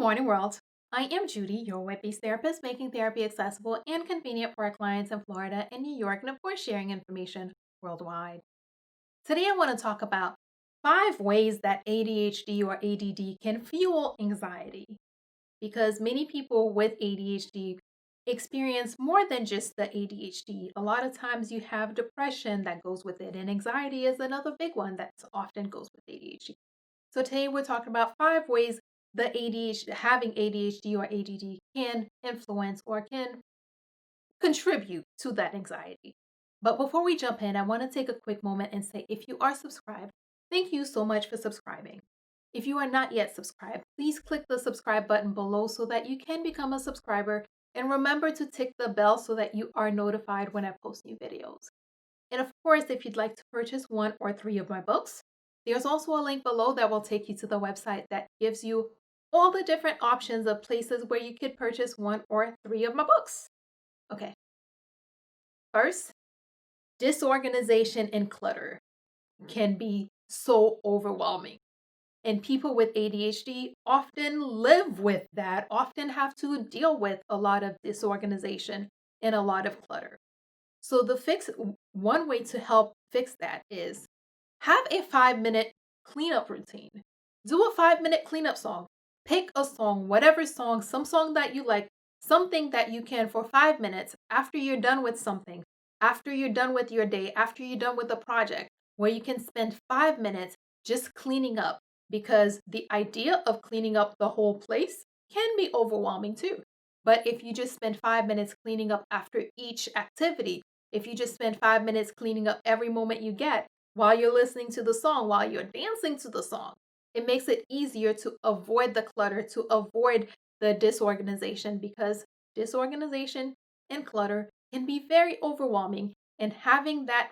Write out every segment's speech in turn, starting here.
morning, world. I am Judy, your web-based therapist, making therapy accessible and convenient for our clients in Florida and New York, and of course, sharing information worldwide. Today, I want to talk about 5 ways that ADHD or ADD can fuel anxiety, because many people with ADHD experience more than just the ADHD. A lot of times, you have depression that goes with it, and anxiety is another big one that often goes with ADHD. So today we're talking about 5 ways the having ADHD or ADD can influence or can contribute to that anxiety. But before we jump in, I want to take a quick moment and say if you are subscribed, thank you so much for subscribing. If you are not yet subscribed, please click the subscribe button below so that you can become a subscriber. And remember to tick the bell so that you are notified when I post new videos. And of course, if you'd like to purchase 1 or 3 of my books, there's also a link below that will take you to the website that gives you all the different options of places where you could purchase 1 or 3 of my books. Okay, first, disorganization and clutter can be so overwhelming. And people with ADHD often live with that, often have to deal with a lot of disorganization and a lot of clutter. So one way to help fix that is have a 5-minute cleanup routine. Do a 5-minute cleanup song. Pick a song, whatever song, some song that you like, something that you can for 5 minutes after you're done with something, after you're done with your day, after you're done with a project, where you can spend 5 minutes just cleaning up, because the idea of cleaning up the whole place can be overwhelming too. But if you just spend 5 minutes cleaning up after each activity, if you just spend 5 minutes cleaning up every moment you get while you're listening to the song, while you're dancing to the song, it makes it easier to avoid the clutter, to avoid the disorganization, because disorganization and clutter can be very overwhelming. And having that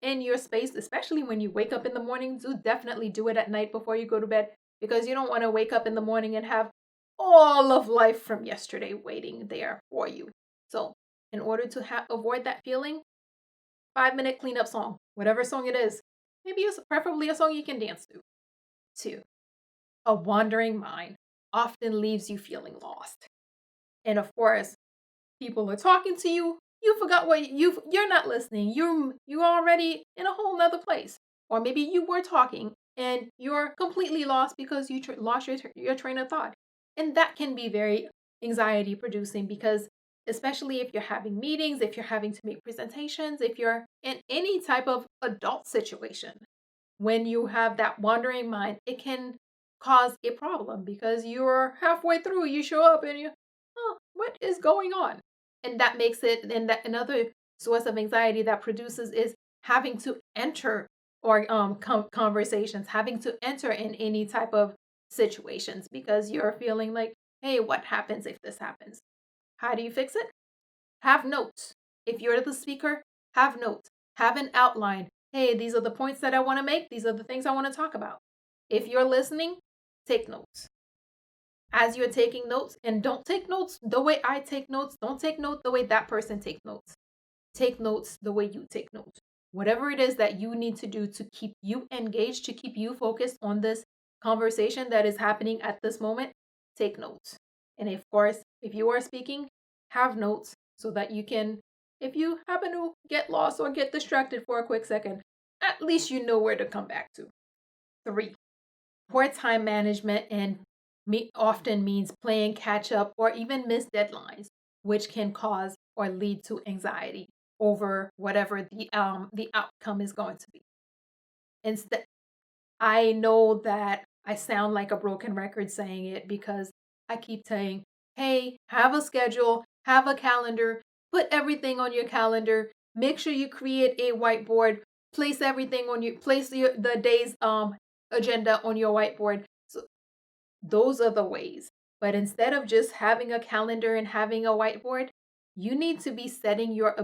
in your space, especially when you wake up in the morning, definitely do it at night before you go to bed, because you don't want to wake up in the morning and have all of life from yesterday waiting there for you. So in order to avoid that feeling, 5-minute cleanup song, whatever song it is. Maybe it's preferably a song you can dance to. 2, a wandering mind often leaves you feeling lost. And of course, people are talking to you. You forgot you're not listening. You're already in a whole nother place. Or maybe you were talking and you're completely lost because you lost your train of thought. And that can be very anxiety producing, because especially if you're having meetings, if you're having to make presentations, if you're in any type of adult situation, when you have that wandering mind, it can cause a problem, because you're halfway through, you show up and what is going on? And that makes it, and that another source of anxiety that produces is having to enter or conversations, having to enter in any type of situations, because you're feeling like, hey, what happens if this happens? How do you fix it? Have notes. If you're the speaker, have notes. Have an outline. Hey, these are the points that I want to make. These are the things I want to talk about. If you're listening, take notes. As you're taking notes, and don't take notes the way I take notes. Don't take notes the way that person takes notes. Take notes the way you take notes. Whatever it is that you need to do to keep you engaged, to keep you focused on this conversation that is happening at this moment, take notes. And of course, if you are speaking, have notes so that you can, if you happen to get lost or get distracted for a quick second, at least you know where to come back to. 3, poor time management and often means playing catch up or even miss deadlines, which can cause or lead to anxiety over whatever the outcome is going to be. Instead, I know that I sound like a broken record saying it, because I keep saying, hey, have a schedule, have a calendar, put everything on your calendar, make sure you create a whiteboard, place the day's agenda on your whiteboard. So those are the ways. But instead of just having a calendar and having a whiteboard, you need to be setting your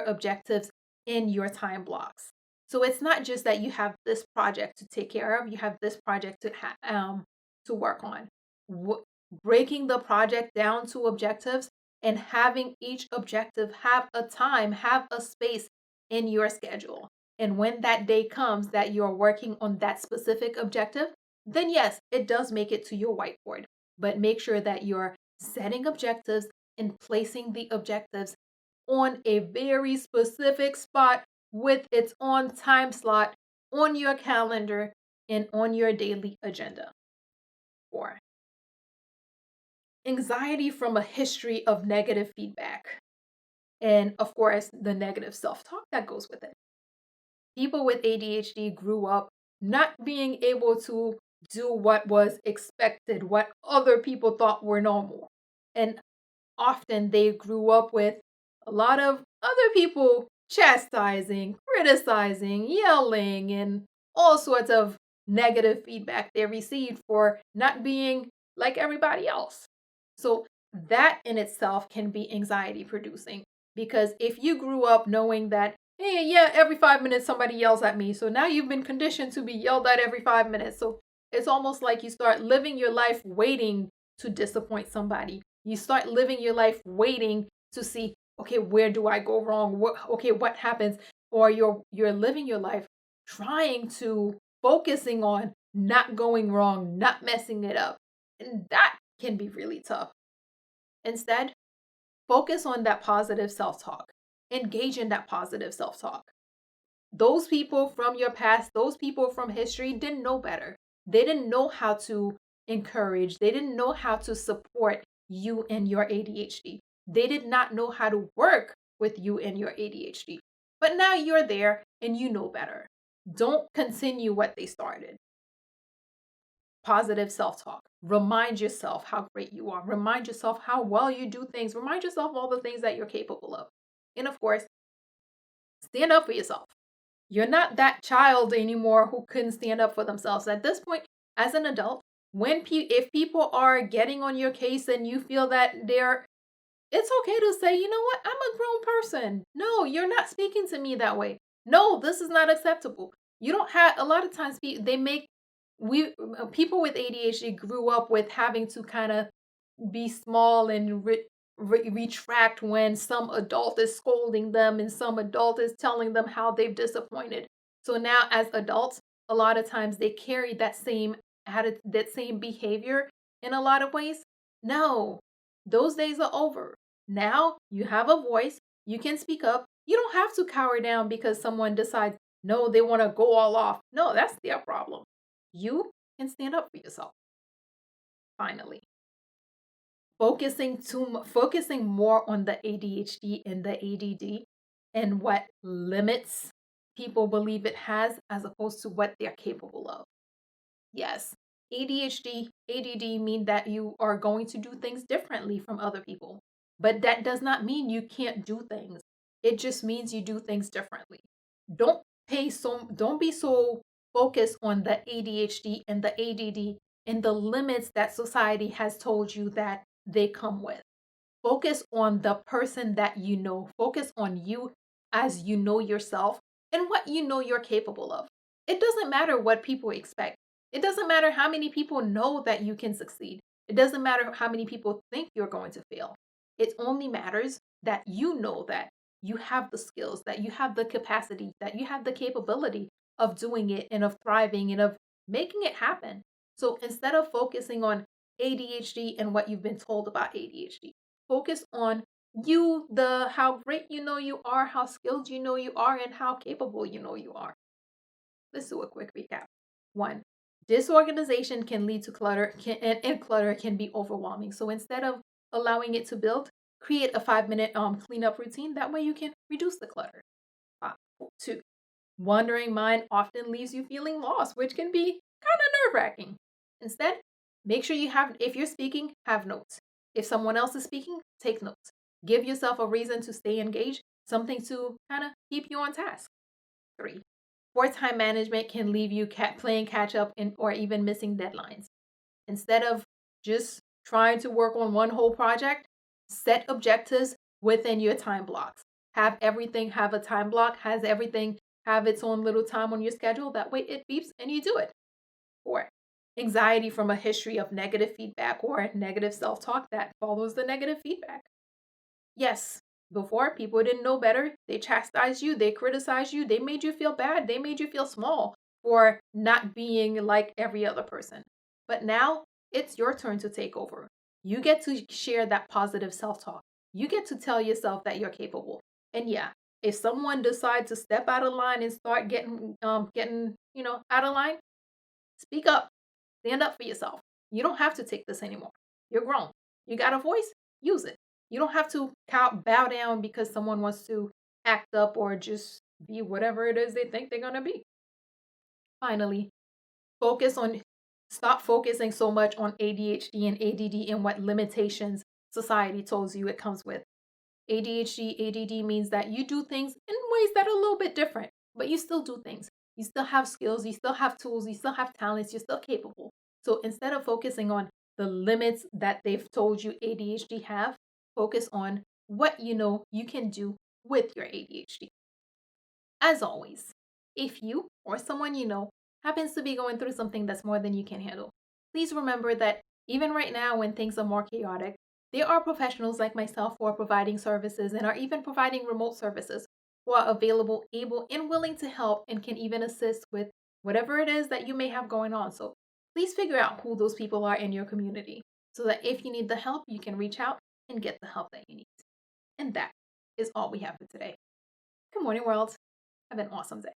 objectives in your time blocks. So it's not just that you have this project to take care of, you have this project to work on. Breaking the project down to objectives and having each objective have a time, have a space in your schedule. And when that day comes that you're working on that specific objective, then yes, it does make it to your whiteboard. But make sure that you're setting objectives and placing the objectives on a very specific spot with its own time slot on your calendar and on your daily agenda. 4. Anxiety from a history of negative feedback. And of course, the negative self talk that goes with it. People with ADHD grew up not being able to do what was expected, what other people thought were normal. And often they grew up with a lot of other people chastising, criticizing, yelling, and all sorts of negative feedback they received for not being like everybody else. So that in itself can be anxiety producing, because if you grew up knowing that, hey, yeah, every 5 minutes somebody yells at me, so now you've been conditioned to be yelled at every 5 minutes. So it's almost like you start living your life waiting to disappoint somebody. You start living your life waiting to see, okay, where do I go wrong? What happens? Or you're living your life trying to focusing on not going wrong, not messing it up. And that can be really tough. Instead, focus on that positive self-talk. Engage in that positive self-talk. Those people from your past, those people from history didn't know better. They didn't know how to encourage, they didn't know how to support you and your ADHD. They did not know how to work with you and your ADHD. But now you're there and you know better. Don't continue what they started. Positive self talk. Remind yourself how great you are. Remind yourself how well you do things. Remind yourself all the things that you're capable of. And of course, stand up for yourself. You're not that child anymore who couldn't stand up for themselves. At this point, as an adult, if people are getting on your case and you feel that it's okay to say, you know what, I'm a grown person. No, you're not speaking to me that way. No, this is not acceptable. You don't have, a lot of times people with ADHD grew up with having to kind of be small and retract when some adult is scolding them and some adult is telling them how they've disappointed. So now as adults, a lot of times they carry that same attitude, that same behavior in a lot of ways. No, those days are over. Now you have a voice, you can speak up. You don't have to cower down because someone decides, no, they want to go all off. No, that's their problem. You can stand up for yourself. Finally, focusing more on the ADHD and the ADD and what limits people believe it has as opposed to what they're capable of. Yes, ADHD, ADD mean that you are going to do things differently from other people. But that does not mean you can't do things. It just means you do things differently. Don't be so focused on the ADHD and the ADD and the limits that society has told you that they come with. Focus on the person that you know. Focus on you as you know yourself and what you know you're capable of. It doesn't matter what people expect. It doesn't matter how many people know that you can succeed. It doesn't matter how many people think you're going to fail. It only matters that you know that you have the skills, that you have the capacity, that you have the capability of doing it and of thriving and of making it happen. So instead of focusing on ADHD and what you've been told about ADHD, focus on you, the how great you know you are, how skilled you know you are, and how capable you know you are. Let's do a quick recap. 1. Disorganization can lead to clutter, and clutter can be overwhelming. So instead of allowing it to build, create a 5-minute cleanup routine. That way you can reduce the clutter. 2. Wandering mind often leaves you feeling lost, which can be kind of nerve-wracking. Instead, make sure if you're speaking, have notes. If someone else is speaking, take notes. Give yourself a reason to stay engaged, something to kind of keep you on task. 3. Poor time management can leave you playing catch up or even missing deadlines. Instead of just trying to work on one whole project, set objectives within your time blocks. Have everything have a time block, has everything have its own little time on your schedule. That way it beeps and you do it. 4. Anxiety from a history of negative feedback or negative self-talk that follows the negative feedback. Yes, before people didn't know better. They chastised you, they criticized you, they made you feel bad, they made you feel small for not being like every other person. But now it's your turn to take over. You get to share that positive self talk. You get to tell yourself that you're capable. And yeah, if someone decides to step out of line and start getting out of line, speak up. Stand up for yourself. You don't have to take this anymore. You're grown. You got a voice? Use it. You don't have to bow down because someone wants to act up or just be whatever it is they think they're going to be. Finally, focus on stop focusing so much on ADHD and ADD and what limitations society tells you it comes with. ADHD, ADD means that you do things in ways that are a little bit different, but you still do things. You still have skills, you still have tools, you still have talents, you're still capable. So instead of focusing on the limits that they've told you ADHD have, focus on what you know you can do with your ADHD. As always, if you or someone you know happens to be going through something that's more than you can handle, please remember that even right now when things are more chaotic, there are professionals like myself who are providing services and are even providing remote services who are available, able, and willing to help and can even assist with whatever it is that you may have going on. So please figure out who those people are in your community so that if you need the help, you can reach out and get the help that you need. And that is all we have for today. Good morning, world. Have an awesome day.